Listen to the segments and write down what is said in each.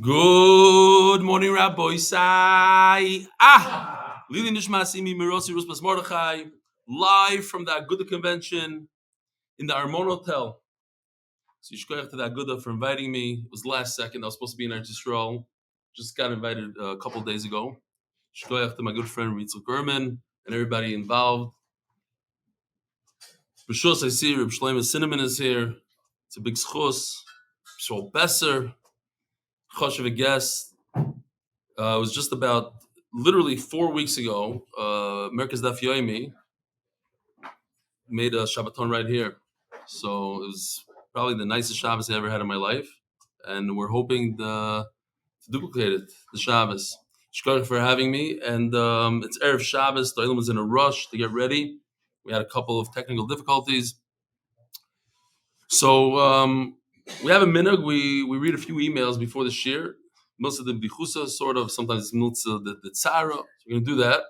Good morning, Rabbi Sai. Liluy Nishmas imi mirosi ruspas Mordechai, live from the Aguda convention in the Armon Hotel. So Yishkoyach to the Aguda for inviting me. It was last second. I was supposed to be in Eretz Yisrael. Just got invited a couple days ago. Yishkoyach to my good friend Ritzl Gurman and everybody involved. B'shus, I see Reb Shliма Cinnamon is here. It's a big schus. Shol Besser, Chosh of a guest. It was just about literally 4 weeks ago. Merkez Daf Yomi made a Shabbaton right here. So it was probably the nicest Shabbos I ever had in my life. And we're hoping to duplicate it, the Shabbos. Shkoyach for having me. And it's Erev Shabbos. The Olam was in a rush to get ready. We had a couple of technical difficulties. So we have a minhag. We read a few emails before the shir. Most of the bichusa, sort of. Sometimes it's miltza the tzara. So we're going to do that.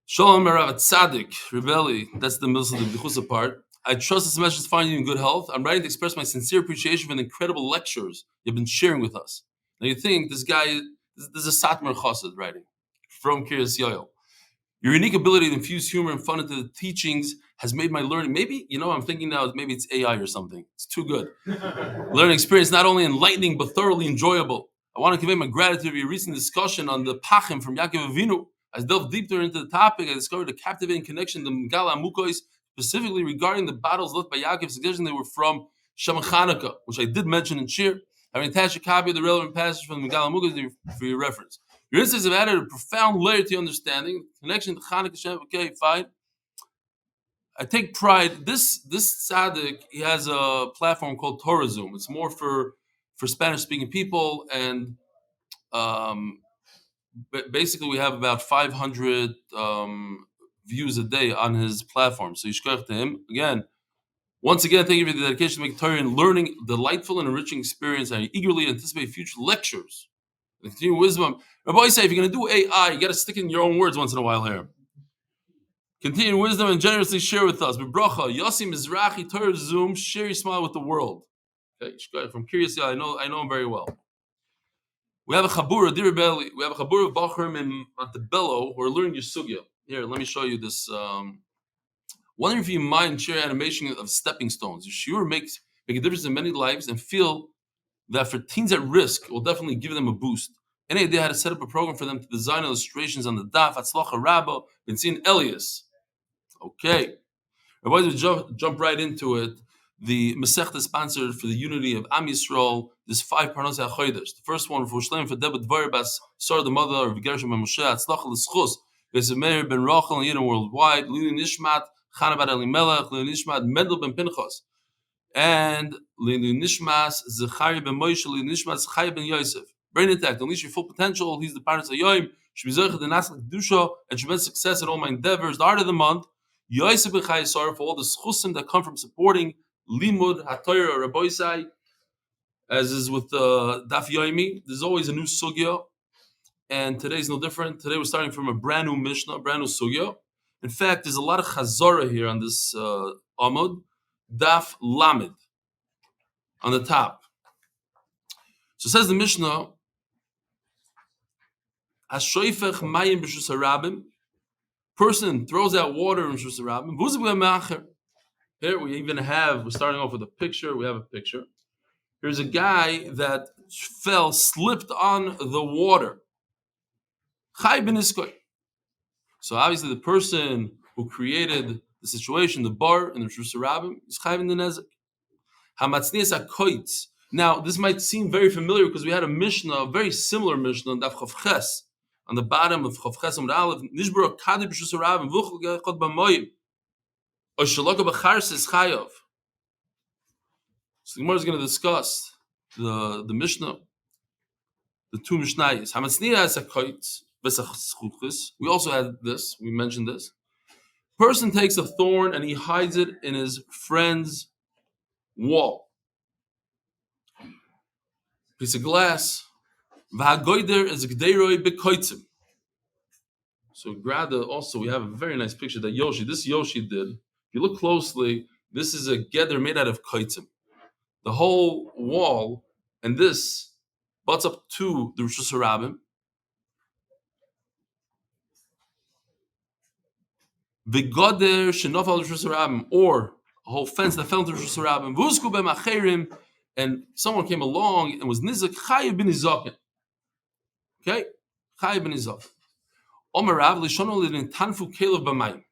Shalom Merav Tzadik, Rebelli. That's the miltza the bichusa part. I trust this message is finding you in good health. I'm writing to express my sincere appreciation for the incredible lectures you've been sharing with us. Now you think this guy, this is a Satmar Chassid writing from Kiryas Yoel. Your unique ability to infuse humor and fun into the teachings has made my learning, maybe, I'm thinking now, maybe it's AI or something. It's too good. Learning experience not only enlightening, but thoroughly enjoyable. I want to convey my gratitude for your recent discussion on the Pachim from Yaakov Avinu. As I delved deeper into the topic, I discovered a captivating connection to Megala Amukois, specifically regarding the battles left by Yaakov, suggesting they were from Shem Chanukah, which I did mention in Shir. Having attached a copy of the relevant passage from the Megala Amukois for your reference. Your insights have added a profound layer to your understanding. Connection to Chanukah, Shem, okay, fine. I take pride. This tzaddik, he has a platform called Torah Zoom. It's more for Spanish-speaking people, and basically we have about 500 views a day on his platform. So yishkoyach to him. Once again, thank you for the dedication to make Torah and learning delightful and enriching experience. I eagerly anticipate future lectures. Continue wisdom. Rabbi say, if you're going to do AI, you got to stick in your own words once in a while here. Continue wisdom and generously share with us. B'bracha, Yossi Mizrahi, Torah Zoom, share your smile with the world. Okay, from Kiryas Yoel, I know him very well. We have a chabura, dear Rebelli. We have a chabura of Bachrim in Montebello who are learning your sugya. Here, let me show you this. Wondering if you mind share animation of stepping stones. Your shiur make a difference in many lives, and feel that for teens at risk, it will definitely give them a boost. Any idea how to set up a program for them to design illustrations on the daf, Hatzlocha Rabba, Benzin Elias? Okay. Rabbi will jump right into it. The Masechta sponsored for the unity of Am Yisrael. There's 5 parnos hachodesh. The first one for Shleim for Dvora Bas Sarah, the mother of Gershon Ben Moshe, Hatzlocha L'zechus Yosef Mayer ben Rochel and yidden worldwide. Liluy Nishmat Chaneh bar Elimelech. Liluy Nishmat Mendel ben Pinchas. And Liluy Nishmas Zechrya ben Moshe. Liluy Nishmat Zechrya ben Yosef. Brain intact, unleash your full potential. He's the parents of Yom. Should be Zocha the Nasal Kedusha and tremendous success in all my endeavors. The art of the month. Yosef b'chayisar for all the schusim that come from supporting limud haTorah Rabbi Sai, as is with Daf Yomi. There's always a new sugya, and today's no different. Today we're starting from a brand new mishnah, brand new sugya. In fact, there's a lot of chazara here on this Amud Daf Lamed on the top. So says the mishnah, Hashoifech mayim b'shus harabim. Person throws out water in Shus Harabim. Here we're starting off with a picture. We have a picture. Here's a guy that slipped on the water. So obviously the person who created the situation, the bar in the Shus Harabim, is chai ben the nezek. Hamatznias hakoitz. Now this might seem very familiar because we had a mishnah, a very similar mishnah, Daf Chav Ches. On the bottom of Chav Ches Amud Aleph, Nishbura Kadi b'Shus Harabim Voch Gechod b'Moyim or Shalaka b'Chars is Chayav. So the Gemara is going to discuss the Mishnah, the 2 Mishnayos. Hamatznias hakoitz v'sachchuchis. We also had this. We mentioned this. Person takes a thorn and he hides it in his friend's wall. Piece of glass. V'hagoyder is gdeiroi b'koitzim. So also we have a very nice picture that this Yoshi did. If you look closely, this is a geder made out of koitzim. The whole wall and this butts up to the Rosh Hashanah, V'goder shenofal Rosh Hashanah, or a whole fence that fell into Rosh Hashanah, V'usku b'macherim, and someone came along and was nizak chayiv bin izaken. Okay, chayiv bin izaken. Omer Rav lishono lidin tanfu kelev b'mayim.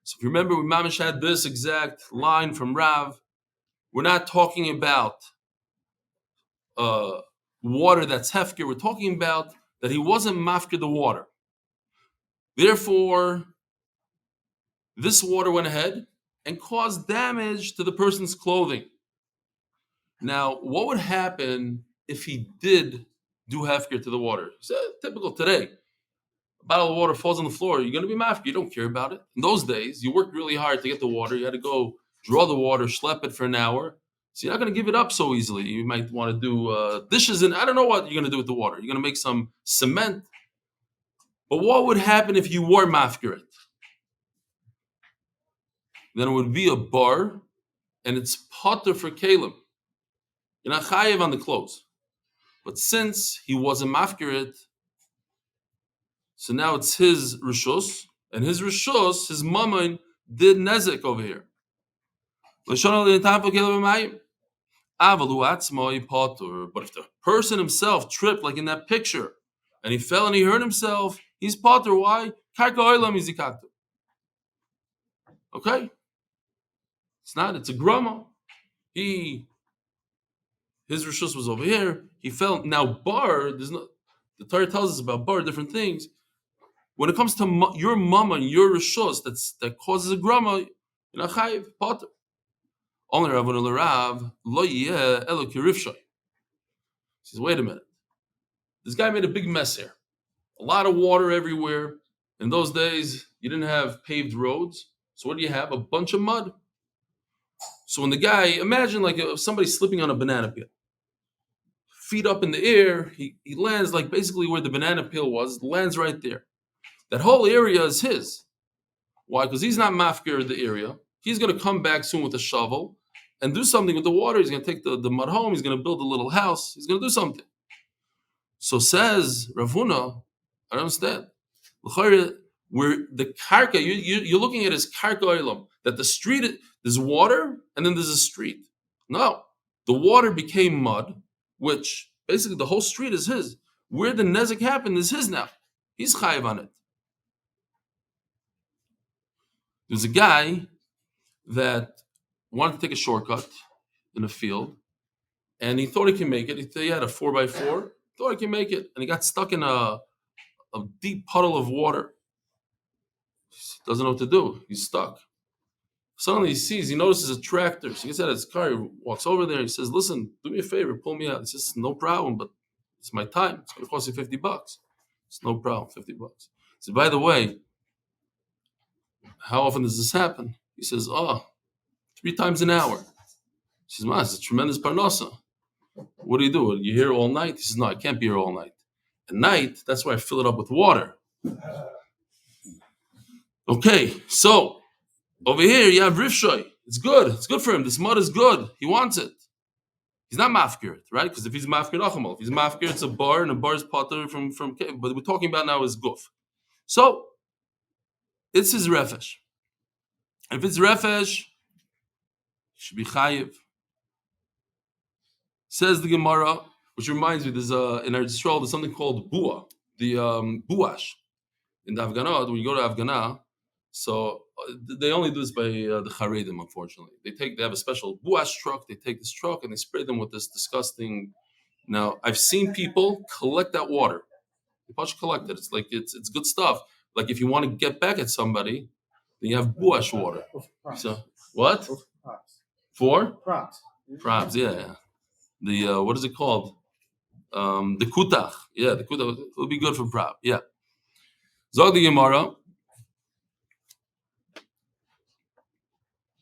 So if you remember, we mamish had this exact line from Rav. We're not talking about water that's hefker. We're talking about that he wasn't mafker the water. Therefore, this water went ahead and caused damage to the person's clothing. Now, what would happen if he did do hefker to the water? It's typical today. A bottle of water falls on the floor. You're going to be mafker. You don't care about it. In those days, you worked really hard to get the water. You had to go draw the water, schlep it for an hour. So you're not going to give it up so easily. You might want to do dishes, and I don't know what you're going to do with the water. You're going to make some cement. But what would happen if you were mafker it? Then it would be a bar, and it's potter for kalim. You're not chayiv on the clothes. But since he wasn't mafker it, so now it's his rishus, and his rishus, his mammon, did nezek over here. But if the person himself tripped, like in that picture, and he fell and he hurt himself, he's potter. Why? Okay? It's not, it's a grama. His rishus was over here. He fell. Now, bar, the Torah tells us about bar, different things. When it comes to your mama and your rishus that causes a grama, you're not chayiv, potter. Only Rabban Rav lo yeh elo kirifshay. He says, wait a minute. This guy made a big mess here. A lot of water everywhere. In those days, you didn't have paved roads. So what do you have? A bunch of mud. So when the guy, imagine like if somebody's slipping on a banana peel. Feet up in the air, he lands like basically where the banana peel was, lands right there. That whole area is his. Why? Because he's not mafker the area. He's going to come back soon with a shovel and do something with the water. He's going to take the mud home. He's going to build a little house. He's going to do something. So says Rav Huna, I don't understand. Where the karka, you're looking at his karka olam, that the street, there's water and then there's a street. No, the water became mud, which basically the whole street is his. Where the nezek happened is his now. He's chayiv on it. There's a guy that wanted to take a shortcut in a field, and he thought he can make it. He had a 4x4, thought he can make it, and he got stuck in a deep puddle of water. He doesn't know what to do. He's stuck. Suddenly he notices a tractor. So he gets out of his car, he walks over there, he says, listen, do me a favor, pull me out. He says, no problem, but it's my time. It's going to cost you $50. It's no problem, $50. He said, by the way, how often does this happen? He says, 3 times an hour. He says, man, it's a tremendous parnasa. What do? Are you here all night? He says, no, I can't be here all night. At night, that's why I fill it up with water. Okay, so over here you have rifshoy. It's good. It's good for him. This mud is good. He wants it. He's not mafkir, right? Because if he's mafkir, if he's mafkir, it's a bar, and a bar is potter from. But we're talking about now is guf. So it's his refesh. If it's refesh, he should be chayiv. Says the Gemara, which reminds me, there's in Eretz Yisrael there's something called bua, the buash. In the Afghanah, when you go to Afghanah, so they only do this by the Haredim, unfortunately. They have a special buash truck. They take this truck and they spray them with this disgusting. Now I've seen people collect that water. They just collect it. It's like it's good stuff. Like if you want to get back at somebody, then you have buash water. So what? For props. Props, yeah. The what is it called? The kutach. Yeah, the kutach will be good for prop. Yeah. Zog the Gemara.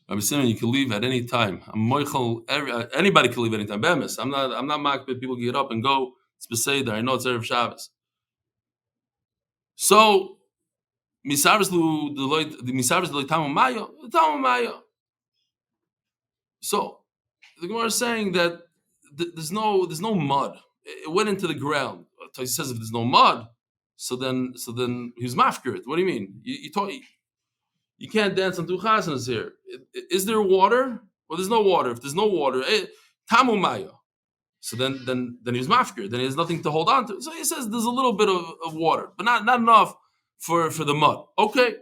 I'm assuming you can leave at any time. Anybody can leave at any time. Bemis. I'm not mocked, but people get up and go. It's Beseder. I know it's Erev Shabbos. So Misavris Loy Tamu Maya. So the Gemara is saying that there's no mud. it went into the ground. He says if there's no mud, so then he's mafkirit. What do you mean? You can't dance on two chasanas here. Is there water? Well, there's no water. If there's no water, tamu maya. So then he's mafkir. Then he has nothing to hold on to. So he says there's a little bit of water, but not enough for the mud. Okay.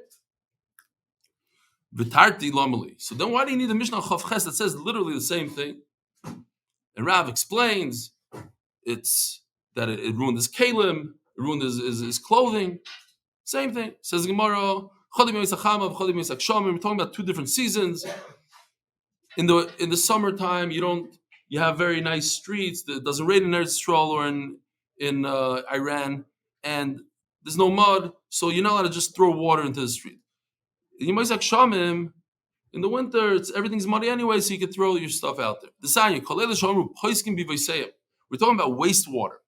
V'tarti lomeli. So then why do you need the Mishnah Chav Ches that says literally the same thing? And Rav explains it's that it ruined his kalim, it ruined his clothing. Same thing. Says Gemara. We're talking about two different seasons. In the summertime, you have very nice streets. It doesn't rain in Eretz Yisrael or in Iran, and there's no mud, so you're not allowed to just throw water into the street. In the winter, everything's muddy anyway, so you can throw your stuff out there. We're talking about wastewater.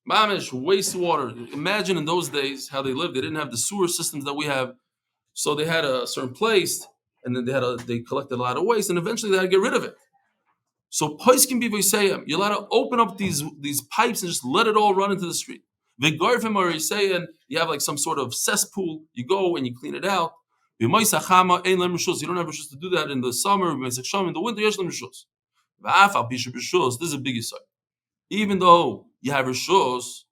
Mamish, wastewater. Imagine in those days how they lived. They didn't have the sewer systems that we have. So they had a certain place, and then they collected a lot of waste, and eventually they had to get rid of it. So poiskim b'voiseyim, you're allowed to open up these pipes and just let it all run into the street. V'garfim are saying you have like some sort of cesspool. You go and you clean it out. You don't have rishus to do that in the summer. In the winter, yesh lem rishus. This is a big insight. Even though you have rishus,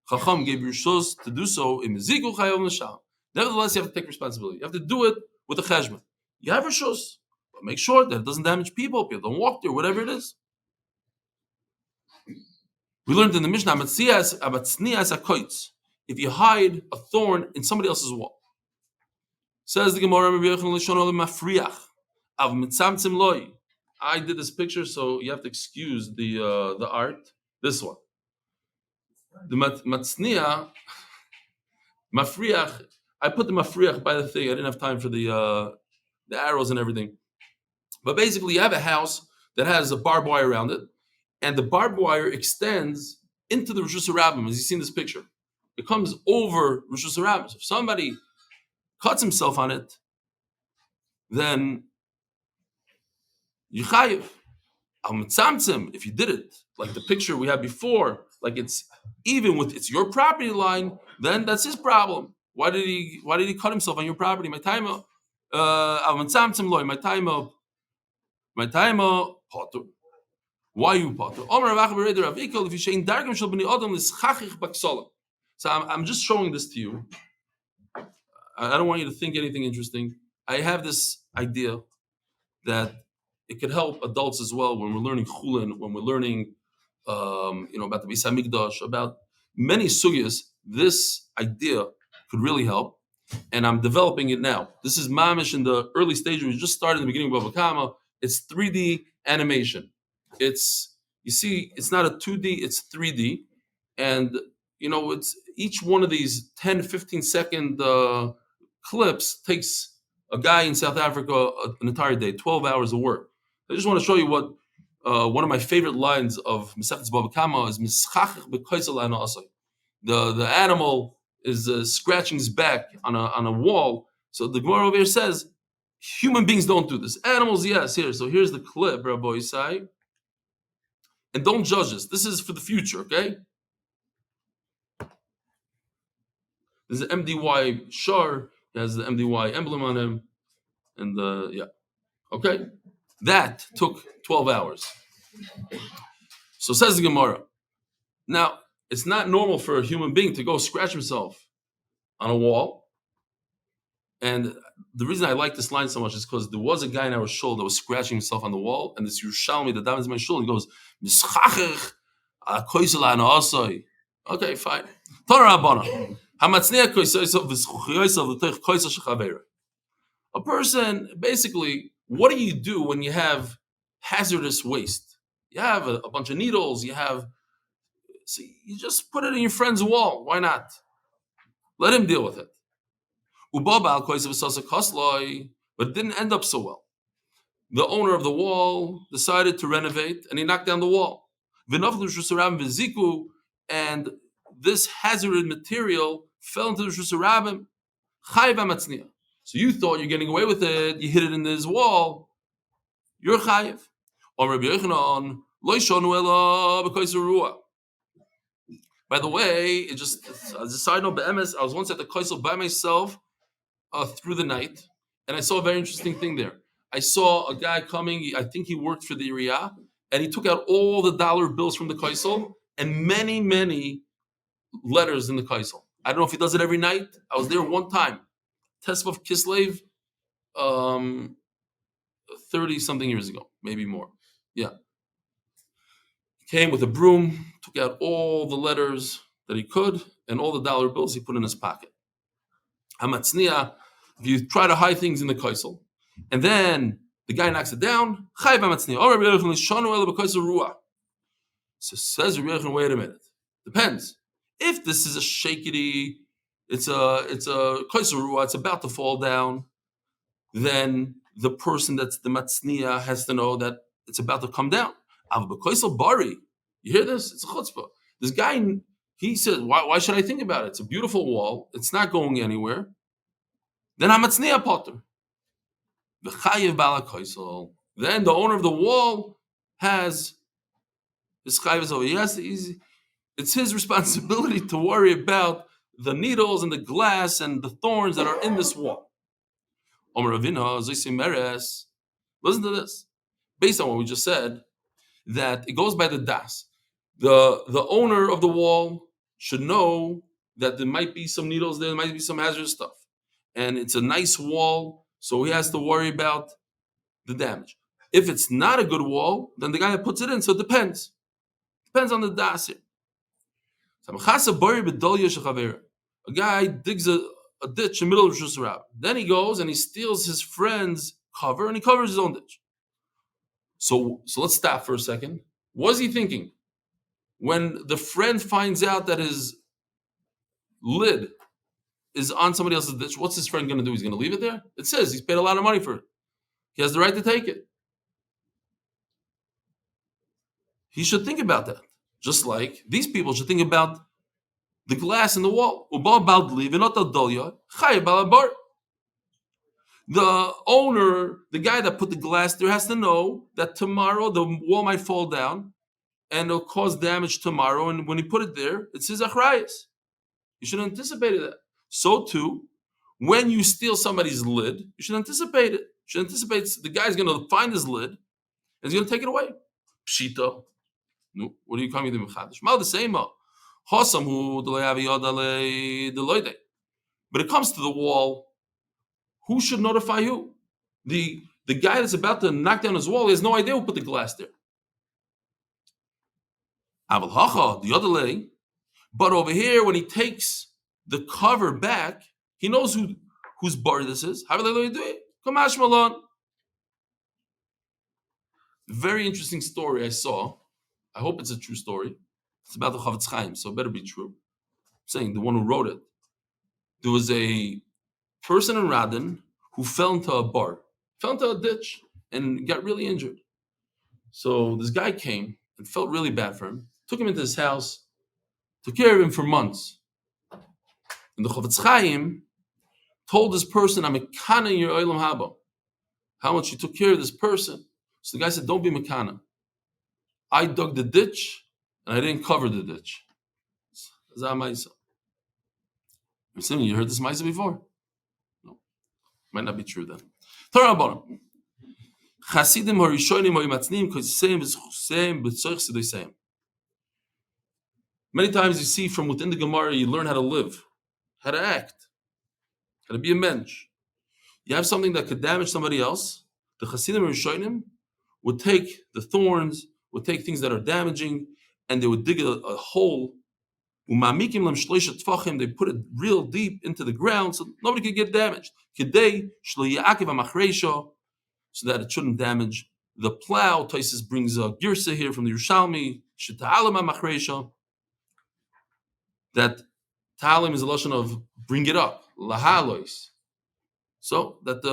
Chacham gave rishus to do so in mezikul chayav nisham. Nevertheless, you have to take responsibility. You have to do it with a cheshbon. You have rishus, but make sure that it doesn't damage people. People don't walk there, whatever it is. We learned in the Mishnah, if you hide a thorn in somebody else's wall. Says the Gemara, I did this picture, so you have to excuse the art. This one. The matzniya, mafriach, I put the mafriach by the thing. I didn't have time for the arrows and everything. But basically, you have a house that has a barbed wire around it, and the barbed wire extends into the Rishus HaRabim, as you see in this picture. It comes over Rishus HaRabim. So if somebody cuts himself on it, then you chayiv. If you did it, like the picture we had before, like it's your property line, then that's his problem. Why did he cut himself on your property? My time potter. Why you potter? So I'm just showing this to you. I don't want you to think anything interesting. I have this idea that it could help adults as well when we're learning chulin, when we're learning, about the Beis Hamikdash, about many sugyas. This idea could really help, and I'm developing it now. This is mamish in the early stage. We just started in the beginning of Bava Kama. It's 3D animation. It's not a 2D, it's 3D, and it's each one of these 10, 15 second clips takes a guy in South Africa an entire day, 12 hours of work. I just want to show you what one of my favorite lines of Masechet Bava Kama is Mischachich b'koisel anasai. The animal is scratching his back on a wall. So the Gemara over here says human beings don't do this. Animals, yes. Here, so here's the clip, Rabbi Isai. And don't judge us. This is for the future, okay? There's an MDY Shar. He has the MDY emblem on him. And okay? That took 12 hours. So says the Gemara. Now, it's not normal for a human being to go scratch himself on a wall. And the reason I like this line so much is because there was a guy in our shul that was scratching himself on the wall, and this Yerushalmi, the David in my shul, he goes, Mischachich koisel anasai. Okay, fine. A person, basically, what do you do when you have hazardous waste? You have a bunch of needles, so you just put it in your friend's wall. Why not? Let him deal with it. But it didn't end up so well. The owner of the wall decided to renovate, and he knocked down the wall. And this hazardous material fell into the Rishus HaRabim. So you thought you're getting away with it, you hit it in his wall, you're chayiv. By the way, as a side note, I was once at the Kaisel by myself through the night, and I saw a very interesting thing there. I saw a guy coming, I think he worked for the area, and he took out all the dollar bills from the Kaisel and many, many letters in the Kaisel. I don't know if he does it every night. I was there one time, Tesvav Kislev, 30-something years ago, maybe more. Yeah. He came with a broom, took out all the letters that he could, and all the dollar bills he put in his pocket. Hamatzniya, if you try to hide things in the kaisel, and then the guy knocks it down, chayv hamatzniya. So says Rabbi Yochanan, wait a minute. Depends. If this is a shakety, it's a kaisel ruah, it's about to fall down, then the person that's the matzniya has to know that it's about to come down. Bari, you hear this? It's a chutzpah. This guy, he said, why should I think about it? It's a beautiful wall. It's not going anywhere. Then hamatzniya potter. Then the owner of the wall has his chayiv over. Yes, it's his responsibility to worry about the needles and the glass and the thorns that are in this wall. Listen to this. Based on what we just said, that it goes by the das. The owner of the wall should know that there might be some needles there might be some hazardous stuff. And it's a nice wall, so he has to worry about the damage. If it's not a good wall, then the guy that puts it in, so it depends. Depends on the das here. A guy digs a ditch in the middle of Rosh Hashanah. Then he goes and he steals his friend's cover and he covers his own ditch. So let's stop for a second. What was he thinking? When the friend finds out that his lid is on somebody else's ditch, what's his friend going to do? He's going to leave it there? It says he's paid a lot of money for it. He has the right to take it. He should think about that. Just like these people should think about the glass in the wall. The owner, the guy that put the glass there, has to know that tomorrow the wall might fall down and it'll cause damage tomorrow. And when he put it there, it's his achrayus. You should anticipate that. So too, when you steal somebody's lid, you should anticipate it. You should anticipate the guy's going to find his lid and he's going to take it away. Pshita. No, what are you coming to me? Mal the same. But it comes to the wall. Who should notify who? The guy that's about to knock down his wall, he has no idea who put the glass there. But over here, when he takes the cover back, he knows whose bar this is. Very interesting story I saw. I hope it's a true story. It's about the Chavetz Chaim, so it better be true. I'm saying the one who wrote it. There was a person in Radin who fell into a ditch, and got really injured. So this guy came and felt really bad for him, took him into his house, took care of him for months. And the Chavetz Chaim told this person, I'm mekana in your olam haba. How much you took care of this person. So the guy said, don't be mekana. I dug the ditch, and I didn't cover the ditch. You heard this Maisa before? No. Might not be true then. Many times you see from within the Gemara, you learn how to live, how to act, how to be a mensch. You have something that could damage somebody else. The Chasidim Rishonim would take the thorns, would take things that are damaging, and they would dig a hole. They put it real deep into the ground so nobody could get damaged. So that it shouldn't damage the plow. Taisus brings a girsa here from the Yerushalmi, that ta'alim is a lashon of bring it up, lahalois. So that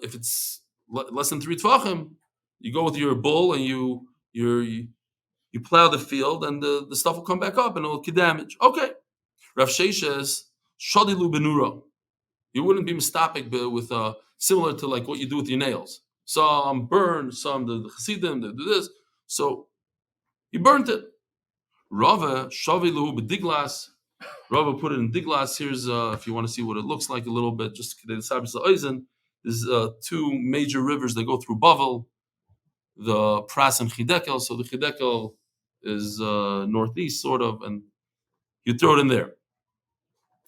if it's less than 3 tvachim, you go with your bull and you plow the field, and the stuff will come back up and it'll get damage. Okay. Rav Shei says, shadilu benuro. You wouldn't be mistapik with similar to like what you do with your nails. Some burn, some the Chassidim, they do this. So you burnt it. Rava shavilu b'diglas. Rava put it in diglas. Here's if you want to see what it looks like a little bit. Just there's two major rivers that go through Bavel, the Pras and Chidekel. So the Chidekel is northeast, sort of, and you throw it in there.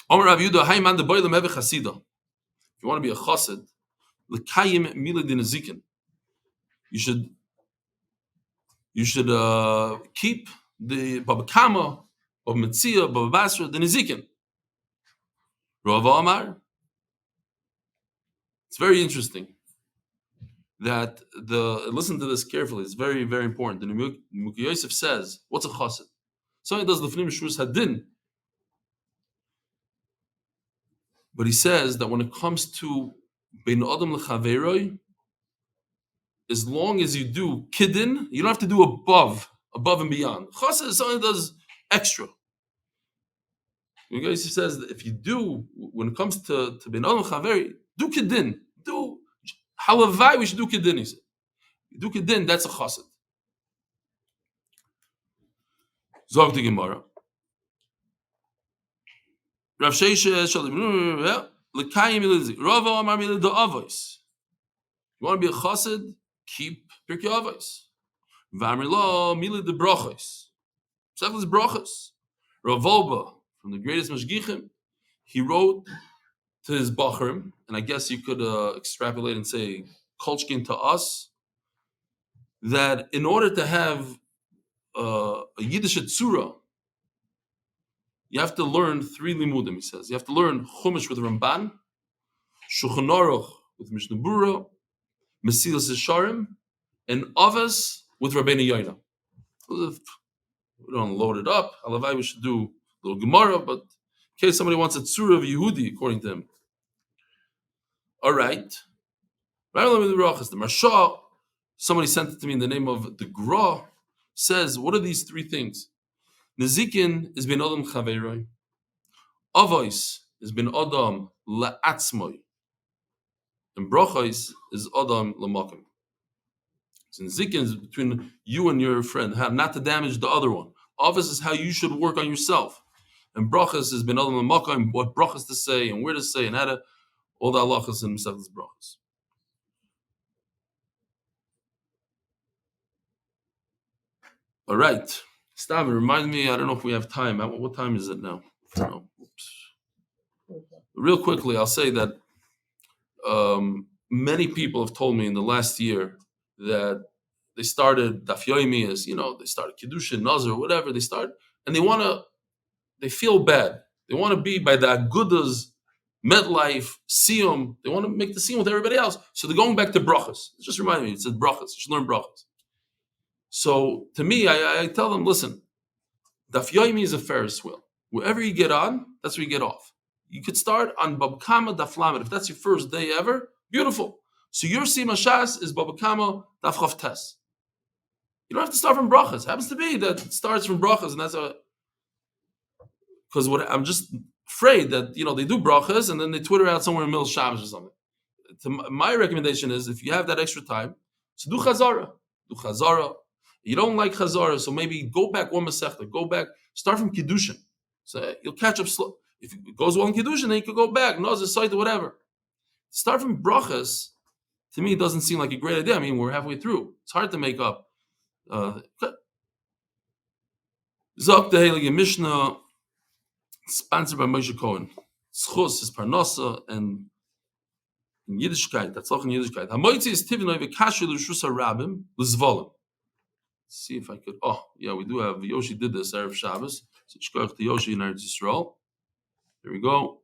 Omer Rav Yehuda, Hayman de Boilem Eve Chasida. If you want to be a chassid, l'kayim milad din azikin. You should keep the Baba Kama, Baba Metzia, Baba Basra, the Nizikin. Rav Amar. It's very interesting that listen to this carefully. It's very, very important. The Yosef says, "What's a chassid?" Somebody does lefnim shvus hadin, but he says that when it comes to bein adam lechaveroi, as long as you do kiddin, you don't have to do above and beyond. Chassid is something that does extra. Yosef says that if you do, when it comes to bein adam lechaveri, do kiddin, do halavai. We should do kiddin. He said, you do kiddin, that's a chassid. Zog the Gemara. Rav Sheisha Shalim L'kayim Ilizig Rava Amar Milad Avos. You want to be a chassid? Keep Pirkei Avos. V'amar lo Milad Brachos. Second Brachos. Rav Wolba, from the greatest mashgichim, he wrote to his bacharim, and I guess you could extrapolate and say kolchkin to us, that in order to have a Yiddish tzura, you have to learn 3 limudim, he says. You have to learn Chumash with Ramban, Shulchan Aruch with Mishnah Berurah, Mesilas Yesharim, and Avos with Rabbeinu Yoina. We don't load it up. Halavai, we should do a little Gemara, but in case somebody wants a tzura of Yehudi, according to him. All right. The Marsha, somebody sent it to me in the name of the Gra, says, what are these 3 things? Nezikin is ben Adam Chaveroi. Avos is ben Adam la'atzmoi. And Brachos is Adam la'makim. So Nezikin is between you and your friend, how not to damage the other one. Avos is how you should work on yourself. And Brachos is ben Adam la'makim, what Brachos to say and where to say and how to, all the halachas and Mesechus Brachos. All right. Stav, remind me, I don't know if we have time. What time is it now? I don't know. Oops. Real quickly, I'll say that many people have told me in the last year that they started Daf Yomi as, they started Kiddushin, Nazar, whatever they start, and they feel bad. They want to be by the Agudas, MetLife, Siyum. They want to make the Siyum with everybody else. So they're going back to Brachos. It just reminded me, it says Brachos. You should learn Brachos. So to me, I tell them, listen, Daf Yomi is a Ferris wheel. Wherever you get on, that's where you get off. You could start on Bab Kama Daf Lamed. If that's your first day ever, beautiful. So your Sima Shas is Bab Kama Daf Chav Tes. You don't have to start from Brachas. It happens to be that it starts from Brachas, and that's because I'm just afraid that they do Brachas and then they Twitter out somewhere in the middle of Shabbos or something. My recommendation is, if you have that extra time, so do Chazara. Do Chazara. You don't like Chazara, so maybe go back one Masechta. Go back, start from Kiddushin. So you'll catch up slow. If it goes well in Kiddushin, then you could go back. Nazir, Saita, whatever. Start from Brachas, to me, it doesn't seem like a great idea. I mean, we're halfway through. It's hard to make up. Zok the Heilige Mishnah, sponsored by Moshe Cohen. Schus is Parnasa and in Yiddishkeit. That's auch in Yiddishkeit. Hamoitzi is Tivnoi v'kashu l'rshus harabim l'zvolim. See if I could. Oh, yeah, we do have. Yoshi did this Erev Shabbos. So shkoch to Yoshi in Eretz Yisrael. Here we go.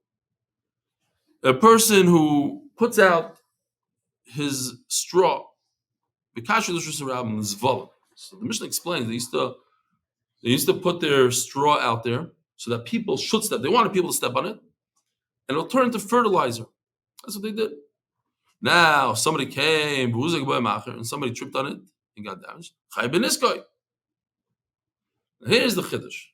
A person who puts out his straw, v'kashu l'rshus harabim l'zvolim. So the Mishnah explains they used to put their straw out there so that people should step. They wanted people to step on it, and it'll turn into fertilizer. That's what they did. Now somebody came, and somebody tripped on it and got damaged. Here's the chiddush.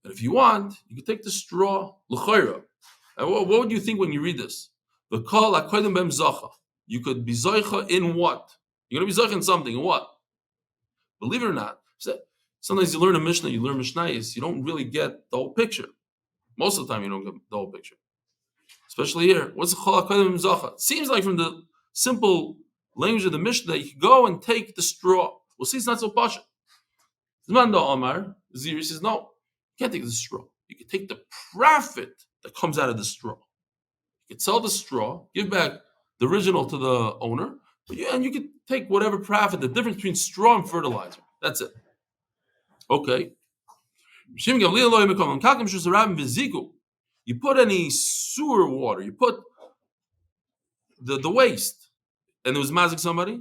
And if you want, you can take the straw. And what would you think when you read this? You could be zoicha in what? You're going to be zoicha in something. In what? Believe it or not, sometimes you learn a Mishnah, you learn Mishnayos, you don't really get the whole picture. Most of the time, you don't get the whole picture. Especially here. What's the Chol HaKodim Zocha? It seems like from the simple language of the Mishnah that you can go and take the straw. We'll see it's not so pasha. Mendel Omar, Ziri says, no, you can't take the straw. You can take the profit that comes out of the straw. You can sell the straw, give back the original to the owner, and you can take whatever profit, the difference between straw and fertilizer. That's it. Okay. You put any sewer water, you put the waste, and there was mazik somebody.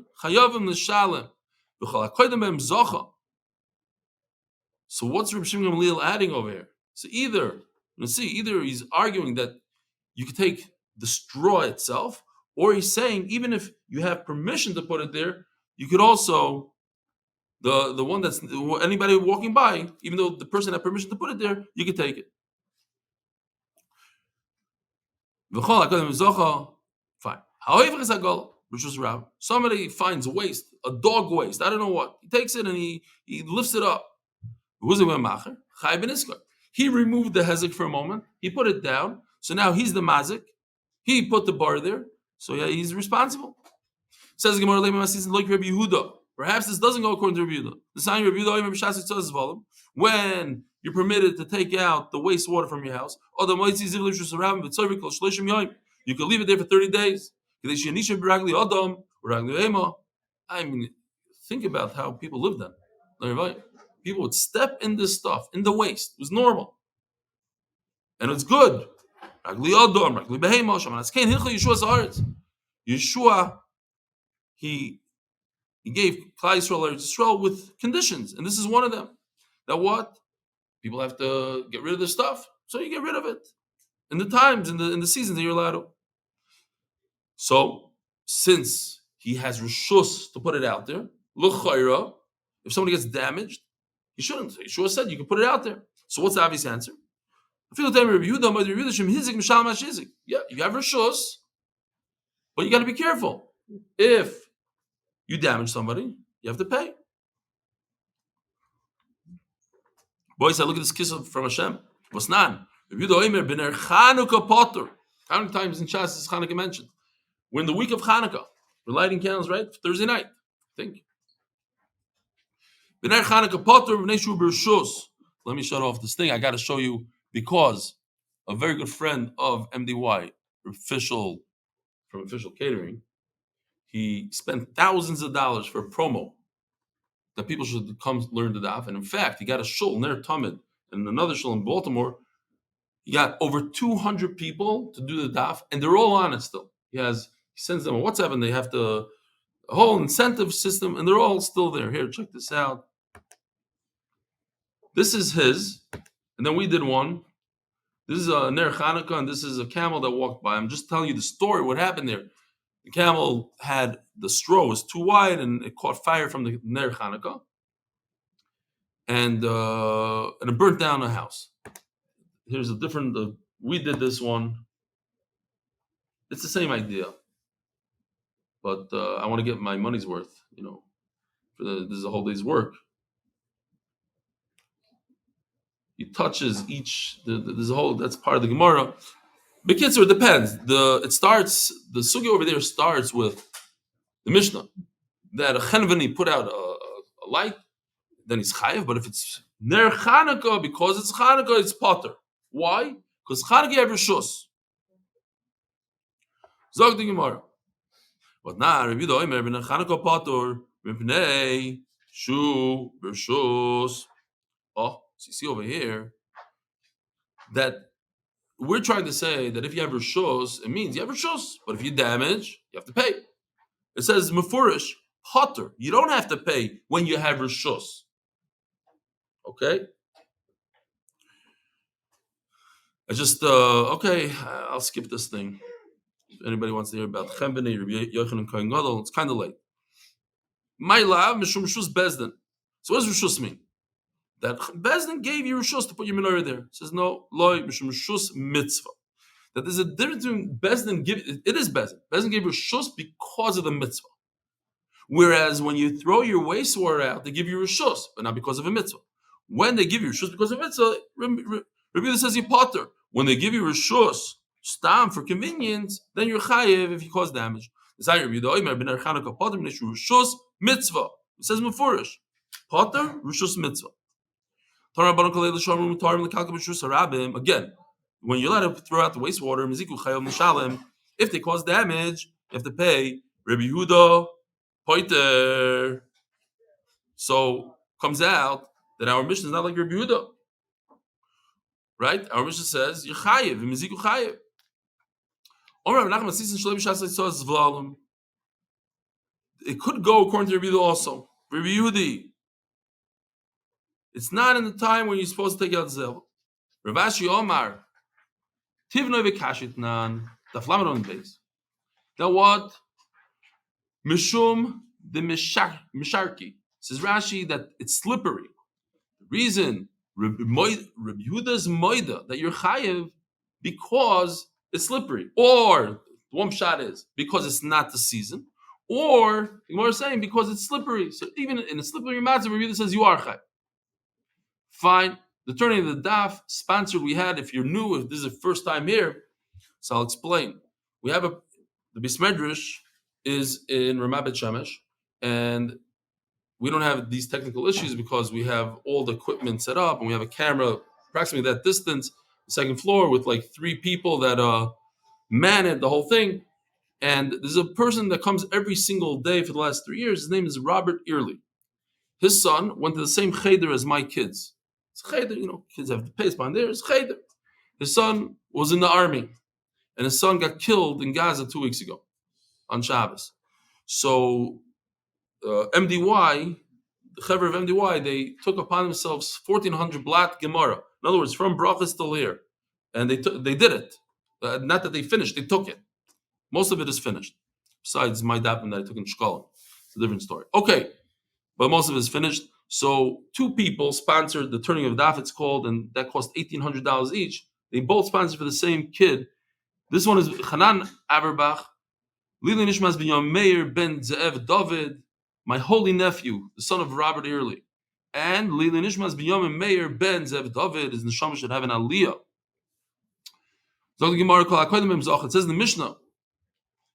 So what's Reb Shimon Gamliel adding over here? So either he's arguing that you could take the straw itself, or he's saying even if you have permission to put it there, you could also the one that's anybody walking by, even though the person had permission to put it there, you could take it. Fine. However, somebody finds waste, a dog waste, I don't know what. He takes it and he lifts it up. He removed the hezek for a moment. He put it down. So now he's the mazik. He put the bar there. So yeah, he's responsible. Says Gemara like Rabbi Yehuda. Perhaps this doesn't go according to Rabbi Yehuda. The sign Rabbi Yehuda when you're permitted to take out the wastewater from your house, you can leave it there for 30 days. I mean, think about how people lived then. People would step in this stuff, in the waste. It was normal. And it's good. Yeshua, he gave Klal Yisrael with conditions, and this is one of them. That what? People have to get rid of their stuff, so you get rid of it. In the times, in the seasons that you're allowed to. So, since he has reshus to put it out there, l'chayra, if somebody gets damaged, he shouldn't. Yeshua said you can put it out there. So what's the obvious answer? Yeah, you have reshus, but you got to be careful. If you damage somebody, you have to pay. Boys, I look at this kiss from Hashem. What's nan? How many times in Shas is Chanukah mentioned? We're in the week of Chanukah. We're lighting candles, right? Thursday night, I think. Let me shut off this thing. I got to show you because a very good friend of MDY, from official catering, he spent thousands of dollars for a promo that people should come learn the daf. And in fact, he got a shul near Tamid and another shul in Baltimore. He got over 200 people to do the daf, and they're all on it still. He sends them a WhatsApp, and they have a whole incentive system, and they're all still there. Here, check this out. This is his, and then we did one. This is a Ner Chanukah, and this is a camel that walked by. I'm just telling you the story, what happened there. The camel the straw was too wide, and it caught fire from the Ner Chanukah, and it burnt down a house. Here's a different, we did this one. It's the same idea, but I want to get my money's worth, this is a whole day's work. He touches each. There's a whole. That's part of the Gemara. B'kitzur, it depends. The sugi over there starts with the Mishnah that a chenveni put out a light, then he's chayiv. But if it's ner Chanukah, because it's Chanukah, it's potter. Why? Because Chanukah you have reshus. Zog the Gemara. But now Rabbi Yehuda Omer ben Chanukah potter mipnei shu reshus. Oh. So you see over here that we're trying to say that if you have reshus, it means you have reshus. But if you damage, you have to pay. It says mefurish potter. You don't have to pay when you have reshus. Okay. I'll skip this thing. If anybody wants to hear about Chembeni, Rabbi Yochanan Kohen Gadol, it's kind of late. My love, mishum reshus bezdin. So what does reshus mean? That Bezdin gave you reshus to put your menorah there. It says no, loy mishum reshus mitzvah. That there's a difference between Bezdin it is Bezdin. Bezdin gave reshus because of the mitzvah. Whereas when you throw your wastewater out, they give you reshus, but not because of a mitzvah. When they give you reshus because of a mitzvah, Rabbi Yehuda says you potter. When they give you reshus, stam for convenience, then you're chayev if you cause damage. It says mufurish, potter reshus mitzvah. Again, when you're allowed to throw out the wastewater, if they cause damage, you have to pay Rabbi Yehuda poiter. So comes out that our mission is not like Rabbi Yehuda, right? Our mission says you're chayev, miziku chayev. It could go according to Rabbi Yehuda also. Rabbi Yehuda, it's not in the time when you're supposed to take out zel. Rav Ashi Omar, tivnoi v'kashitnan, the Amud Beis. Now what? Mishum the misharki. Says Rashi that it's slippery. The reason Rabbi Yehuda's moida that you're chayev because it's slippery, or one shot is because it's not the season, or the Gemara is saying because it's slippery. So even in a slippery matzah, Rabbi Yehuda says you are chayev. Fine. The turning of the daf sponsored we had. If you're new, if this is the first time here, so I'll explain. We have the Beis Medrash is in Ramat Bet Shemesh, and we don't have these technical issues because we have all the equipment set up and we have a camera approximately that distance, the second floor with like 3 people that man it, the whole thing. And there's a person that comes every single day for the last 3 years. His name is Robert Airley. His son went to the same cheder as my kids. It's cheder, kids have the pace behind there. It's cheder. His son was in the army, and his son got killed in Gaza 2 weeks ago on Shabbos. So MDY, the Chaver of MDY, they took upon themselves 1,400 blat Gemara. In other words, from Brachas till here, and they did it. Not that they finished, they took it. Most of it is finished. Besides my dapim that I took in Shkolim. It's a different story. Okay, but most of it is finished. So 2 people sponsored the turning of daf, it's called, and that cost $1,800 each. They both sponsored for the same kid. This one is Chanan Averbuch, Liluy nishmas Binyamin Meir ben Ze'ev David, my holy nephew, the son of Robert Airley, and Liluy nishmas Binyamin Meir ben Ze'ev David, his neshama should have an aliyah. It says in the Mishnah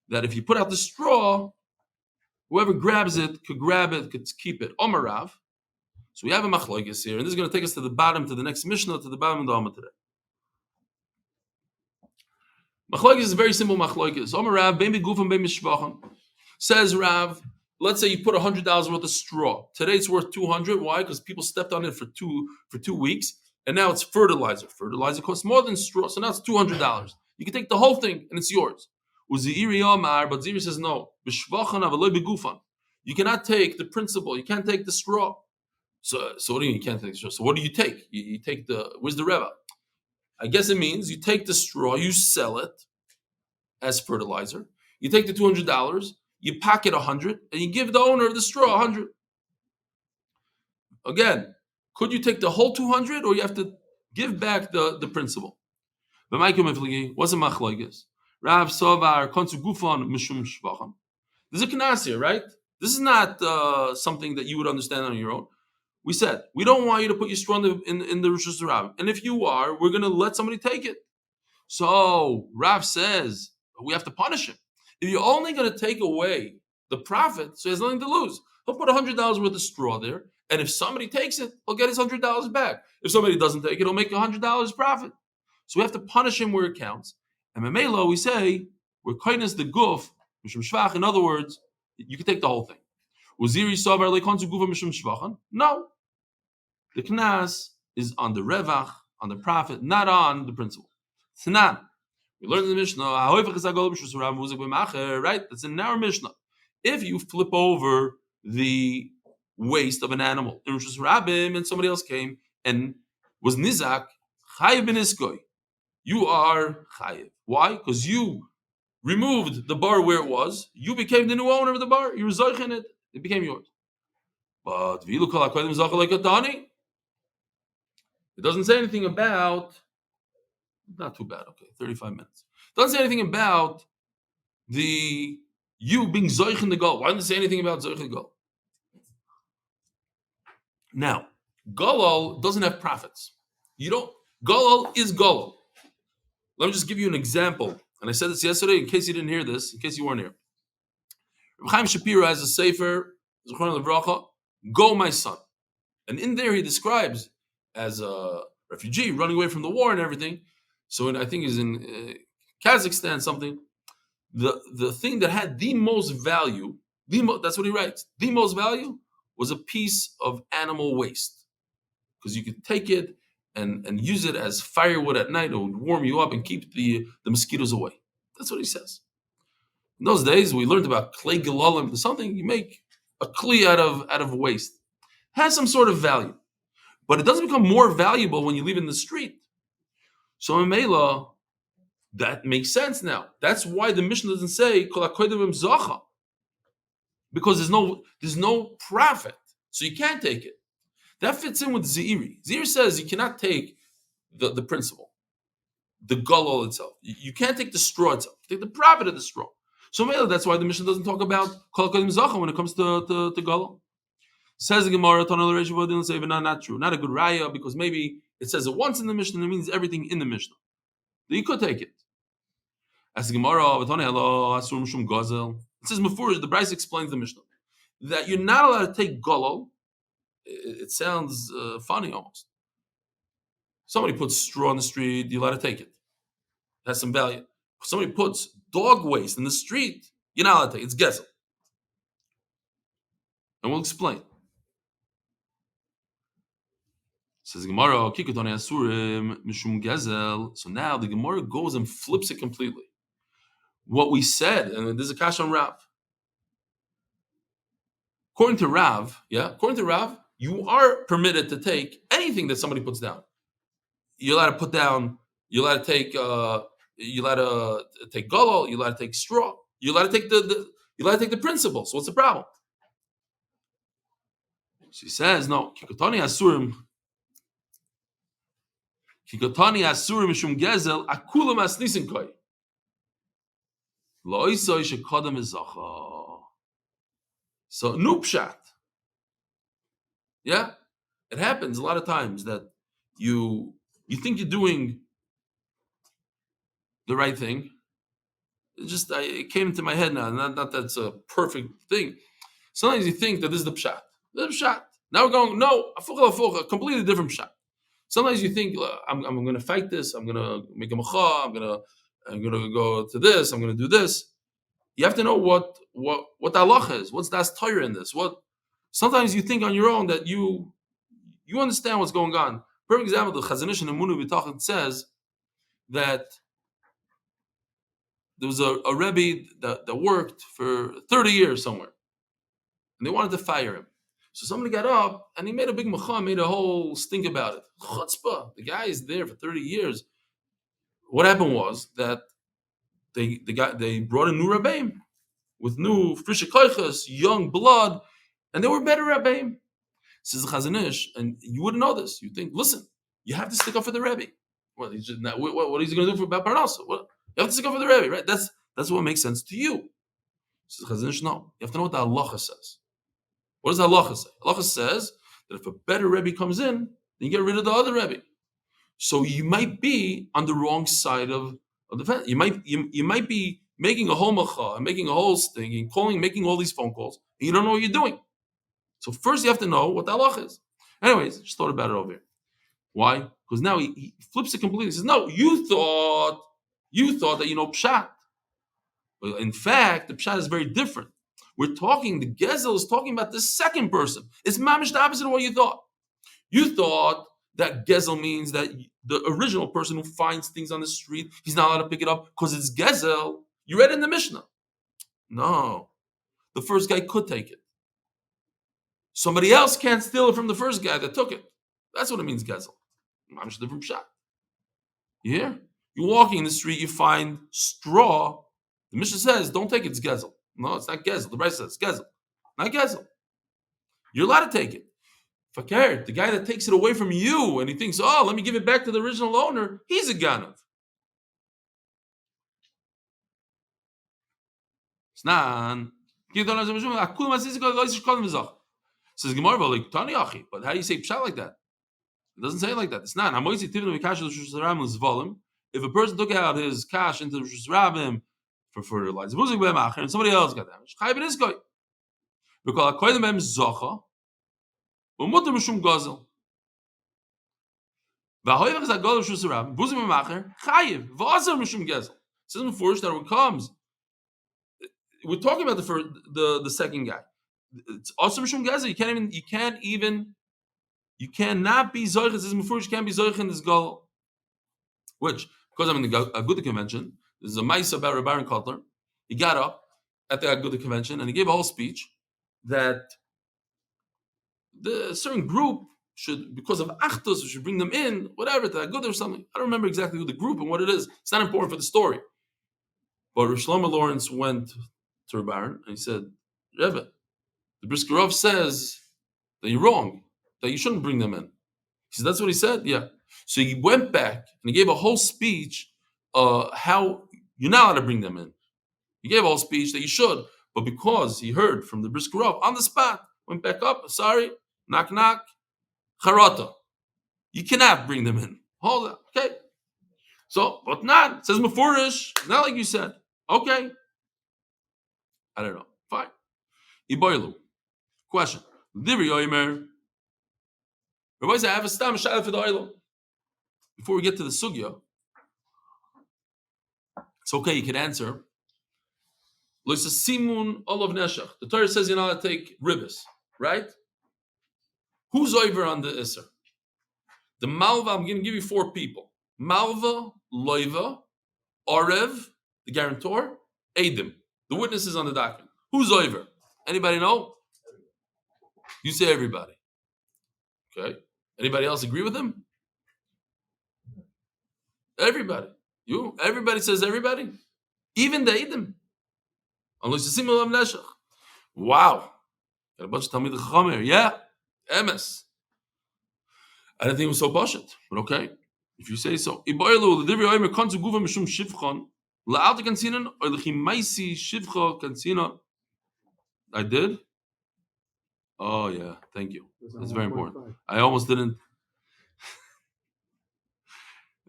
that if you put out the straw, whoever grabs it could grab it, could keep it. Omarav. So we have a machlokes here, and this is going to take us to the bottom, to the next Mishnah, to the bottom of the Amud today. Machlokes is a very simple machlokes. Omarav, bein begufim bein mishpachim. Says Rav, let's say you put $100 worth of straw. Today it's worth $200. Why? Because people stepped on it for two weeks, and now it's fertilizer. Fertilizer costs more than straw, so now it's $200. You can take the whole thing, and it's yours. Uziiri Omar, but Ziri says no. B'shvachan avaloi begufan. You cannot take the principal. You can't take the straw. So what do you mean you can't take the straw? So what do you take? You take where's the Reva? I guess it means you take the straw, you sell it as fertilizer. You take the $200, you pocket $100, and you give the owner of the straw $100. Again, could you take the whole $200, or you have to give back the principal? What's a machlokes? Rav Sovar konsu gufon mishum shvacham. There's a knas here, right? This is not something that you would understand on your own. We said, we don't want you to put your straw in the Rosh Hashanah. And if you are, we're going to let somebody take it. So Rav says, we have to punish him. If you're only going to take away the profit, so he has nothing to lose. He'll put $100 worth of straw there, and if somebody takes it, he'll get his $100 back. If somebody doesn't take it, he'll make $100 profit. So we have to punish him where it counts. And Leilo, we say, we're kindness the guf, mishum shvach. In other words, you can take the whole thing. Uziri savar lekonsu gufa mishum shvachan. No, the knas is on the revach, on the profit, not on the principal. Tanan. We learned in the Mishnah, right? That's in our Mishnah. If you flip over the waste of an animal in Rosh Rabim and somebody else came and was nizak, chayiv ben iskoy, you are chayiv. Why? Because you removed the bar where it was. You became the new owner of the bar. You were zoich in it. It became yours. But it doesn't say anything about. Not too bad. Okay, 35 minutes. Doesn't say anything about the You being zoich in the goal. Why didn't it say anything about zoich in the goal? Now, golol doesn't have profits. Golol is golol. Let me just give you an example. And I said this yesterday in case you didn't hear this, in case you weren't here. Reb Chaim Shapira has a sefer, Zechariah Levracha, Go My Son. And in there he describes as a refugee running away from the war and everything. So I think he's in Kazakhstan, something. The thing that had the most value, that's what he writes, the most value was a piece of animal waste. Because you could take it and use it as firewood at night. It would warm you up and keep the mosquitoes away. That's what he says. In those days, we learned about clay gelalim, something you make a kli out of waste. Has some sort of value. But it doesn't become more valuable when you leave it in the street. So in Mela, that makes sense now. That's why the Mishnah doesn't say kol hakodim zocha, because there's no profit, so you can't take it. That fits in with Zeiri. Zeiri says you cannot take the principle, the golol itself. You can't take the straw itself. You take the profit of the straw. So Mela, that's why the Mishnah doesn't talk about kol hakodim zocha when it comes to golol. Says the Gemara, not true, not a good raya, because maybe it says it once in the Mishnah, and it means everything in the Mishnah. Then you could take it. As the Gemara, it says Mefurish, the Bryce explains the Mishnah, that you're not allowed to take golol. It sounds funny almost. Somebody puts straw in the street, you're allowed to take it. It has some value. If somebody puts dog waste in the street, you're not allowed to take it. It's gezel. And we'll explain. Says Gemara, Kikutoni Asurim Mishum Gezel. So now the Gemara goes and flips it completely. What we said, and there's a kash on Rav. According to Rav, you are permitted to take anything that somebody puts down. You're allowed to put down. You're allowed to take. You're allowed to take golol. You're allowed to take straw. You're allowed to take You're allowed to take the principle. So what's the problem? She says no. Kikutoni Asurim. Kikotani asurim mishum gezel akulam asnisin koi. Lo isoi shekodem ezacha. So nupshat. Yeah, it happens a lot of times that you think you're doing the right thing. It came into my head now. Not that's a perfect thing. Sometimes you think that this is the pshat. This is the pshat. Now we're going a completely different pshat. Sometimes you think I'm going to fight this. I'm going to make a macha. I'm going to go to this. I'm going to do this. You have to know what the halacha is. What's das Torah in this? Sometimes you think on your own that you understand what's going on. Perfect example, the Chazanish in Amud Beis says that there was a Rebbe that worked for 30 years somewhere, and they wanted to fire him. So somebody got up and he made a big macha, made a whole stink about it. Chutzpah. The guy is there for 30 years. What happened was that they brought in new Rabbeim with new frische koiches, young blood, and they were better Rabbeim. Says the Chazanish, and you wouldn't know this. You think, listen, you have to stick up for the Rebbe. What is he going to do about Parnasa? You have to stick up for the Rebbe, right? That's what makes sense to you. Says the Chazanish, no. You have to know what the halacha says. What does the halacha say? Halacha says that if a better Rebbe comes in, then you get rid of the other Rebbe. So you might be on the wrong side of the fence. You might be making a whole macha and making a whole sting and making all these phone calls, and you don't know what you're doing. So first you have to know what the halacha is. Anyways, just thought about it over here. Why? Because now he flips it completely. He says, no, you thought that you know pshat. Well, in fact, the pshat is very different. The Gezel is talking about the second person. It's mamish the opposite of what you thought. You thought that Gezel means that the original person who finds things on the street, he's not allowed to pick it up because it's Gezel. You read in the Mishnah. No. The first guy could take it. Somebody else can't steal it from the first guy that took it. That's what it means, Gezel. Mamish different pshat. You hear? You're walking in the street, you find straw. The Mishnah says, don't take it, it's Gezel. No, it's not Gezel. The Bryce says it's Gezel. Not Gezel. You're allowed to take it. Fakir, the guy that takes it away from you and he thinks, oh, let me give it back to the original owner, he's a ganav. Snan. Says Gemara, like Tani Achi, but how do you say pshat like that? It doesn't say it like that. It's not. If a person took out his cash into the Rosh Hashanah for fertilizer, and somebody else got damaged, Chayv it is guy. Because according to them Zocha, Umutter Mishum Gazel. V'hoyvach is a Gazel Rosh Hashanah, Buzim B'macher, Chayv, V'azer Mishum Gazel. It says in Furish that when it comes, we're talking about the second guy. It's also Mishum Gazel. You cannot be Zoich. It says Mufurish can't be Zoich in this Gazel. Which, because I'm in the Aguda convention, there's a mice about Rabbi Aaron Kotler. He got up at the Aguda convention and he gave a whole speech that the certain group should, because of Achtos, we should bring them in, whatever, to Aguda or something. I don't remember exactly who the group and what it is. It's not important for the story. But Rosh Shlomo Lawrence went to Rabbi Aaron and he said, Rebbe, the Brisker Rav says that you're wrong, that you shouldn't bring them in. He said, that's what he said? Yeah. So he went back and he gave a whole speech how you're not allowed to bring them in. He gave a whole speech that you should, but because he heard from the Brisker Rav on the spot, went back up, sorry, knock, knock, charata. You cannot bring them in. Hold on, okay? So, but not, it says Mefurish, not like you said. Okay. I don't know. Fine. Iboilu. Question. Divri Yoimer. Rabbi said, I have a stam shayla for the oilo. Before we get to the sugya, it's okay, you can answer. Simun olav neshach. The Torah says you're not allowed to take ribbis, right? Who's over on the Isser? The Malva, I'm going to give you 4 people. Malva, Loiva, Orev, the guarantor, Adim, the witnesses on the document. Who's over? Anybody know? You say everybody. Okay. Anybody else agree with him? Everybody. You? Everybody says everybody? Even the Adim. Unless you see me on Neshach. Wow. Got a bunch of Talmidei Chacham here. Yeah. Emes. I didn't think it was so bullshit, but okay. If you say so. Iboilu, the Divri Oimer, Konzu Guva Mishum Shivchon, La'alta Kansinan, or L'chimaisi Shivcha Kansina. I did? Oh, yeah. Thank you. That's very important. I almost didn't.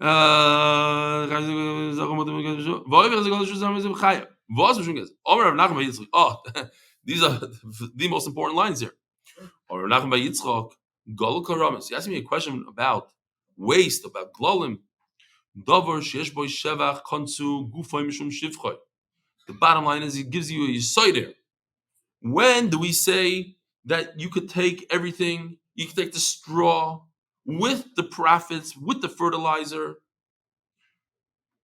Oh, these are the most important lines here. You asked me a question about waste, about glolim. The bottom line is, he gives you a yisoider. When do we say that you could take everything, you could take the straw with the profits, with the fertilizer,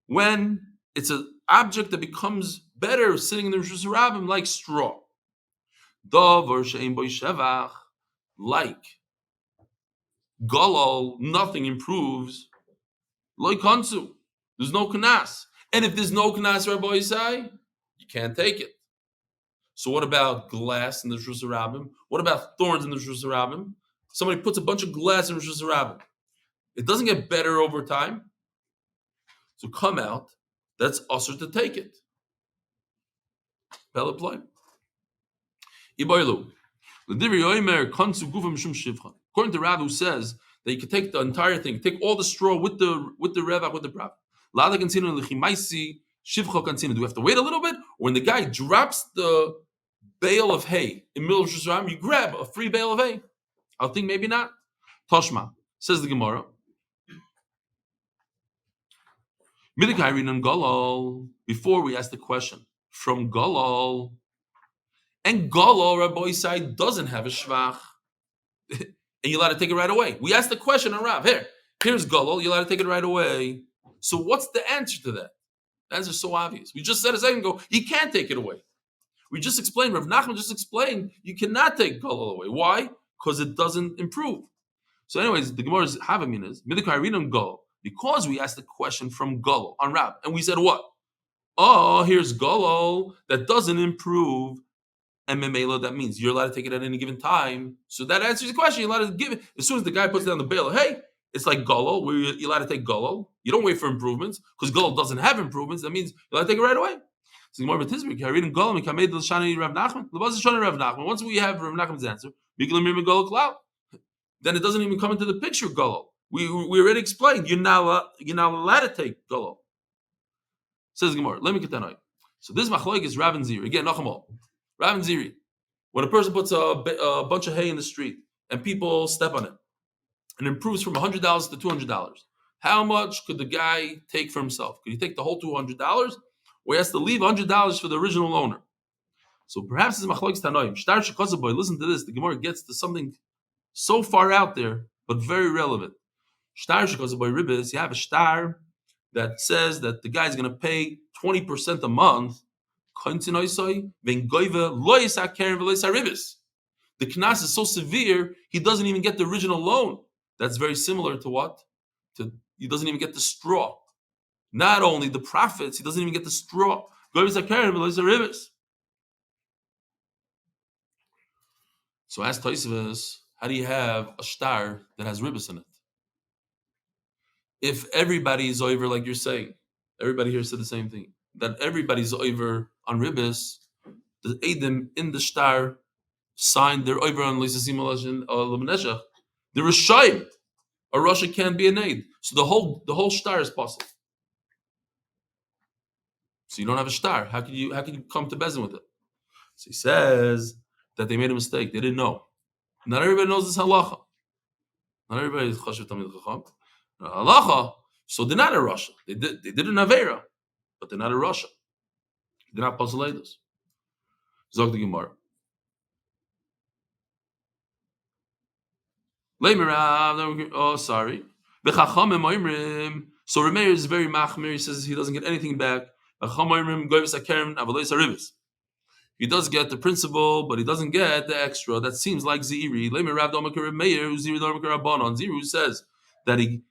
when it's an object that becomes better sitting in the Rosh Hashanah like straw? Like galal, nothing improves. Like kansu, there's no kanas. And if there's no kanas, Rabbi Yisai, you can't take it. So what about glass in the Rosh Hashanah? What about thorns in the Rosh Hashanah? Somebody puts a bunch of glass in Rosh Hashanah. It doesn't get better over time. So come out, that's usher to take it. According to Rav, who says that you can take the entire thing, take all the straw with the revach, with the prav. Do we have to wait a little bit? Or when the guy drops the bale of hay in the middle of Rosh Hashanah, you grab a free bale of hay. I think maybe not. Toshma, says the Gemara. Before we ask the question, from Galal, and Galal, Rabbi Yisai doesn't have a shvach, and you're allowed to take it right away. We asked the question on Rav. Here's Galal, you're allowed to take it right away. So what's the answer to that? The answer is so obvious. We just said a second ago, you can't take it away. We just explained, Rav Nachman just explained, you cannot take Galal away. Why? Because it doesn't improve. So anyways, the Gemara's Havamin is, Galal. Because we asked the question from Galal on Rab, and we said what? Oh, here's Galal that doesn't improve, and Memela, that means you're allowed to take it at any given time. So that answers the question. You're allowed to give it as soon as the guy puts down the bale. Hey, it's like Galal, where you're allowed to take Galal. You don't wait for improvements because Galal doesn't have improvements. That means you're allowed to take it right away. So more but Tisbik, I read in Golem, I made the Chaneh Rav Nachman. The was Chaneh Rav Nachman. Once we have Rav Nachman's answer, then it doesn't even come into the picture, Golol. We already explained you're not allowed to take Golol. Says Gemara, let me get that out. So this machlok is Rav and Ziri. Again, Nachamal. Rav and Ziri. When a person puts a bunch of hay in the street and people step on it, and improves from $100 to $200, how much could the guy take for himself? Could he take the whole $200, or he has to leave $100 for the original owner? So perhaps it's machlokes tanoim. Shtar shekazaboy. Listen to this. The Gemara gets to something so far out there, but very relevant. Shtar shekazaboy ribis. You have a shtar that says that the guy's going to pay 20% a month. The knas is so severe, he doesn't even get the original loan. That's very similar to what? He doesn't even get the straw. Not only the profits, he doesn't even get the straw. So ask Tosfos, how do you have a shtar that has ribis in it? If everybody is over, like you're saying, everybody here said the same thing, that everybody's over on ribis, the Edom in the shtar signed their over on Lisasim. The Rochel, a Russia can't be an aid. So the whole shtar is possible. So you don't have a shtar. How can you come to Bezin with it? So he says that they made a mistake. They didn't know. Not everybody knows this halacha. Not everybody is chashuv tamid chacham. Halacha. So they're not a Russia. They did an avera, but they're not a Russia. They're not pasaleidos. Zog the Gemara. Oh, sorry. So Meir is very machmir. He says he doesn't get anything back. He does get the principal, but he doesn't get the extra. That seems like Ziri. Ziru says that he.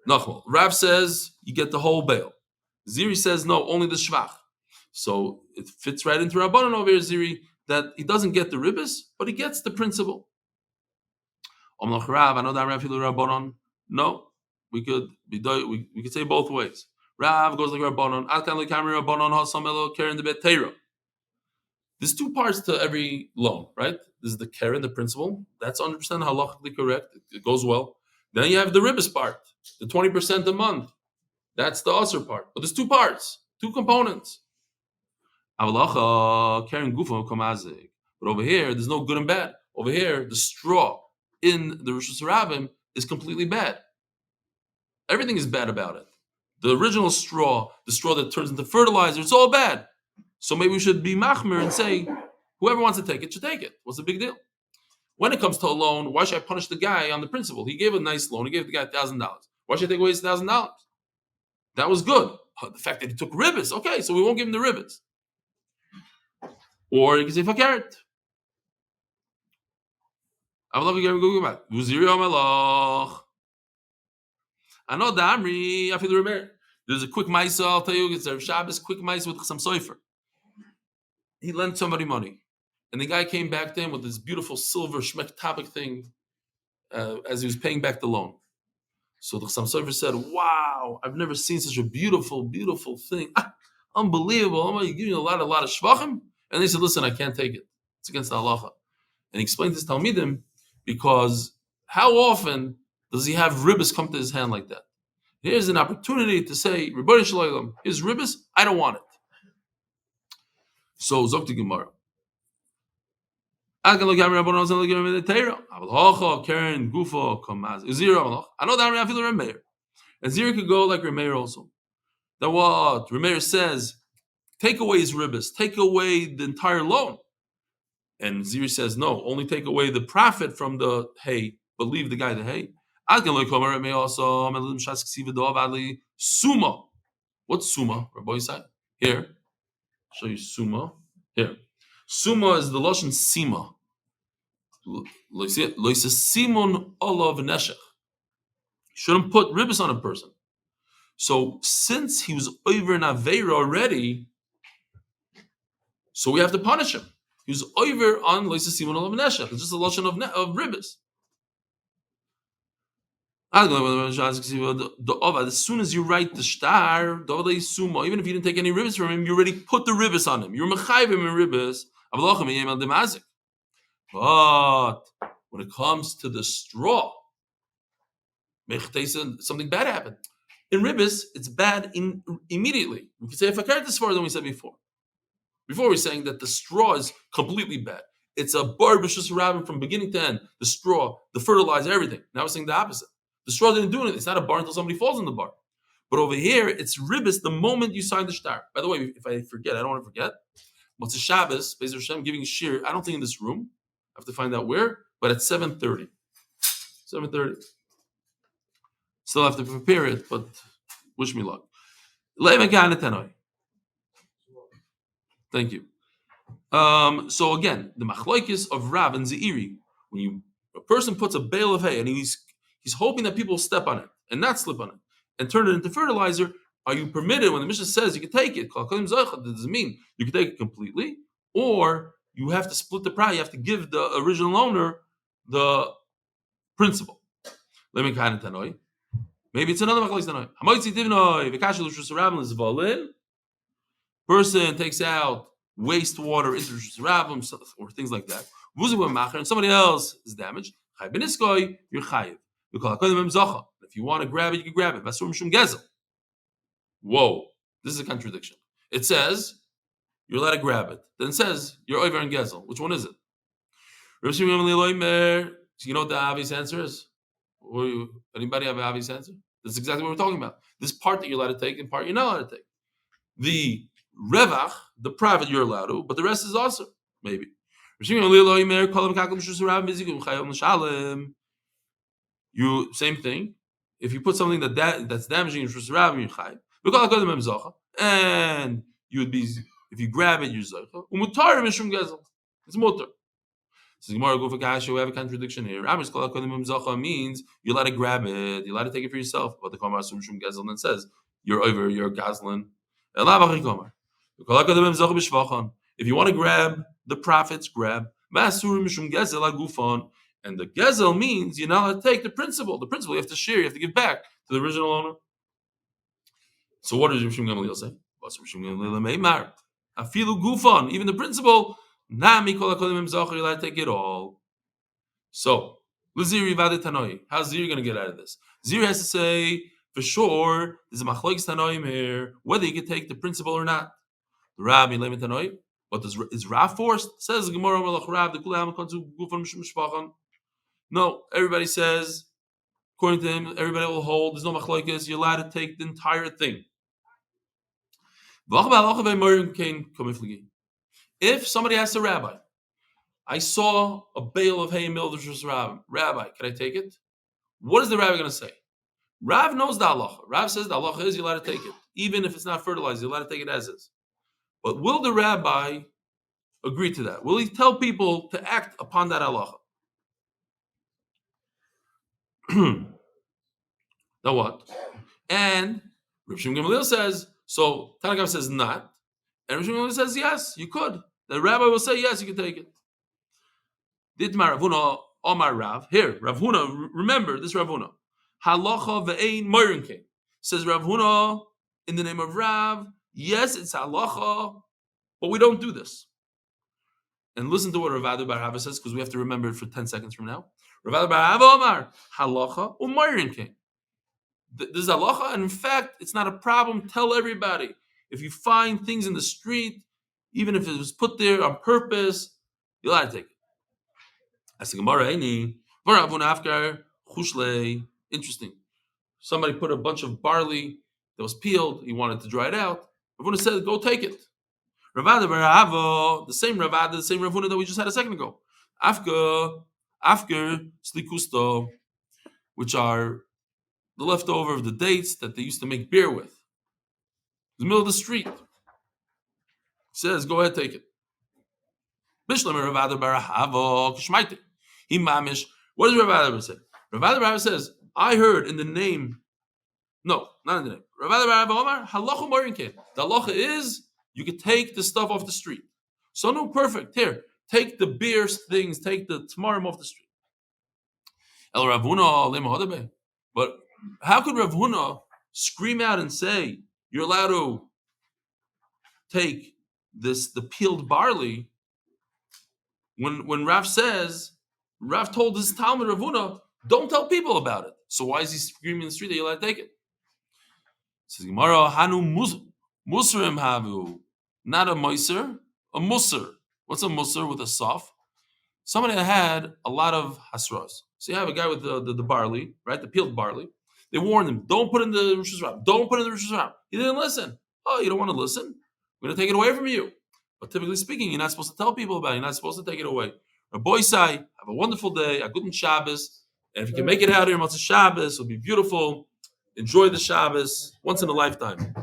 No, Rav says you get the whole bail. Ziri says no, only the shvach. So it fits right into Rabbanon over here, Ziri, that he doesn't get the ribis, but he gets the principal. No, we could say both ways. Rav goes like Rabbanon. There's two parts to every loan, right? This is the keren, the principal. That's 100% halachically correct. It goes well. Then you have the ribis part, the 20% a month. That's the usher part. But there's two parts, two components. But over here, there's no good and bad. Over here, the straw in the Rosh Hashanah is completely bad. Everything is bad about it. The original straw, the straw that turns into fertilizer, it's all bad. So maybe we should be machmir and say, whoever wants to take it should take it. What's the big deal? When it comes to a loan, why should I punish the guy on the principal? He gave a nice loan. He gave the guy $1,000. Why should I take away his $1,000? That was good. The fact that he took ribbis, okay, so we won't give him the ribbis. Or you can say fakert. I know the Amri, I feel the Remer. There's a quick maisa, I'll tell you, it's a Shabbos quick maisa with some soifer. He lent somebody money. And the guy came back to him with this beautiful silver shmek topic thing as he was paying back the loan. So the Chassam Sofer said, wow, I've never seen such a beautiful, beautiful thing. Unbelievable. I'm going to give you a lot of shvachim. And they said, listen, I can't take it. It's against the halacha. And he explained this to Talmidim because how often does he have ribbis come to his hand like that? Here's an opportunity to say, Rebbeinu Shalom, here's ribbis, I don't want it. So, Zok to Gemara. I know that I feel the Meir. And Zira could go like Meir also. That what Meir says, take away his ribbis, take away the entire loan. And Ziri says, no, only take away the profit from the hay, but leave the guy the hay. Suma. What's Suma? Rabbi said. Here. Show you Suma. Here. Suma is the Lashon Sima. Simon olav neshech. Shouldn't put ribbis on a person. So since he was over in Aveira already, so we have to punish him. He was over on Loisa Simon olav neshech. It's just a Lashon of ribbis. As soon as you write the star, even if you didn't take any ribbis from him, you already put the ribbis on him. You're mechayv him in ribbis. But when it comes to the straw, something bad happened. In ribbis, it's bad immediately. We can say if I carried this far than we said before. Before we were saying that the straw is completely bad. It's a bar b'shus rabbin from beginning to end. The straw, the fertilizer, everything. Now we're saying the opposite. The straw didn't do anything. It's not a bar until somebody falls in the bar. But over here, it's ribbis the moment you sign the shtar. By the way, if I forget, I don't want to forget. What's a Shabbos? Beis Hashem giving shir. I don't think in this room. I have to find out where. But at 7:30. 7:30. Still have to prepare it, but wish me luck. Thank you. So again, the machlokes of Rav and Zeiri, when a person puts a bale of hay and he's hoping that people will step on it and not slip on it and turn it into fertilizer, are you permitted when the Mishnah says you can take it? Does it mean you can take it completely, or you have to split the price? You have to give the original owner the principal. Maybe it's another machlokes tanoi. Person takes out wastewater into Rabbim or things like that. And somebody else is damaged. You're chayiv. If you want to grab it, you can grab it. Whoa, this is a contradiction. It says you're allowed to grab it. Then it says you're over in gezel. Which one is it? You know what the obvious answer is? Anybody have an obvious answer? That's exactly what we're talking about. This part that you're allowed to take and part you're not allowed to take. The revach, the profit you're allowed to, but the rest is also maybe. You same thing. If you put something that's damaging your chai, and you would be if you grab it, you're zocha. It's mutar. So Gemara go for kasha. We have a contradiction here. Means you're allowed to grab it, you're allowed to take it for yourself. But the Kamar Sum Shum Gezel then says you're over, you're gazlan. If you want to grab the profits, grab. And the gezel means you're not allowed to take the principal. The principal you have to share, you have to give back to the original owner. So what does Rishon Gamliel say? Even the principal, you're allowed to take it all. So, how's Ziri going to get out of this? Ziri has to say, for sure, there's a machlokes tanoim here, whether you can take the principal or not. The Rabbi Lemin Tanoi, but is Rav forced? Says the Gemara Melach Rav, the Kulam Konsu Gufan Mishpachan. No, everybody says, according to him, everybody will hold. There's no machlokes. You're allowed to take the entire thing. If somebody asks a rabbi, I saw a bale of hay in Milder's Rabbi, can I take it? What is the rabbi going to say? Rav knows the halacha. Rav says the halacha is you're allowed to take it. Even if it's not fertilized, you're allowed to take it as is. But will the rabbi agree to that? Will he tell people to act upon that halacha? Now what? And Rav Shimon Gamliel says, so Tanakh says not. And Rav Shimon Gamliel says yes, you could. The rabbi will say yes, you can take it. Ditmar Ravuna Omar Rav. Here, Rav Huna, remember this Rav Huna. Halacha ve'ein moirin came. Says Rav Huna in the name of Rav. Yes, it's halacha, but we don't do this. And listen to what Rav Adu Bar Hava says, because we have to remember it for 10 seconds from now. Rav Adu Bar Hava Omar halacha u'moirin came. This is halacha, and in fact, it's not a problem. Tell everybody if you find things in the street, even if it was put there on purpose, you'll have to take it. As the Gemara, interesting. Somebody put a bunch of barley that was peeled. He wanted to dry it out. Ravuna said, "Go take it." Ravada Baravo, the same Ravada, the same Ravuna that we just had a second ago. Afker slikusto, which are the leftover of the dates that they used to make beer with. In the middle of the street. He says, "Go ahead, take it." Bishlam Ravada Baravo Kishmaite. He mamish. What does Ravada say? Ravada Baravo says, I heard in the name. No, not in the name. Ravada Baravo Omar halacha morinke. The halacha is you can take the stuff off the street. So no, perfect. Here, take the beer things, take the tamarim off the street. El Ravuna lema hodabe. But how could Rav Huna scream out and say you're allowed to take the peeled barley when Rav told his Talmud Rav Huna, don't tell people about it. So why is he screaming in the street that you're allowed to take it? Says Gemara, Hanu Musrim Havu, not a Meiser, a Musr. What's a Musr with a sof? Somebody that had a lot of hasras. So you have a guy with the barley, right? The peeled barley. They warned him, don't put in the Rosh Hashanah. Don't put in the Rosh Hashanah. He didn't listen. Oh, you don't want to listen? I'm going to take it away from you. But typically speaking, you're not supposed to tell people about it. You're not supposed to take it away. Rabbi Sai, have a wonderful day, a good Shabbos. And if you can make it out here, Motzei Shabbos, it'll be beautiful. Enjoy the Shabbos once in a lifetime.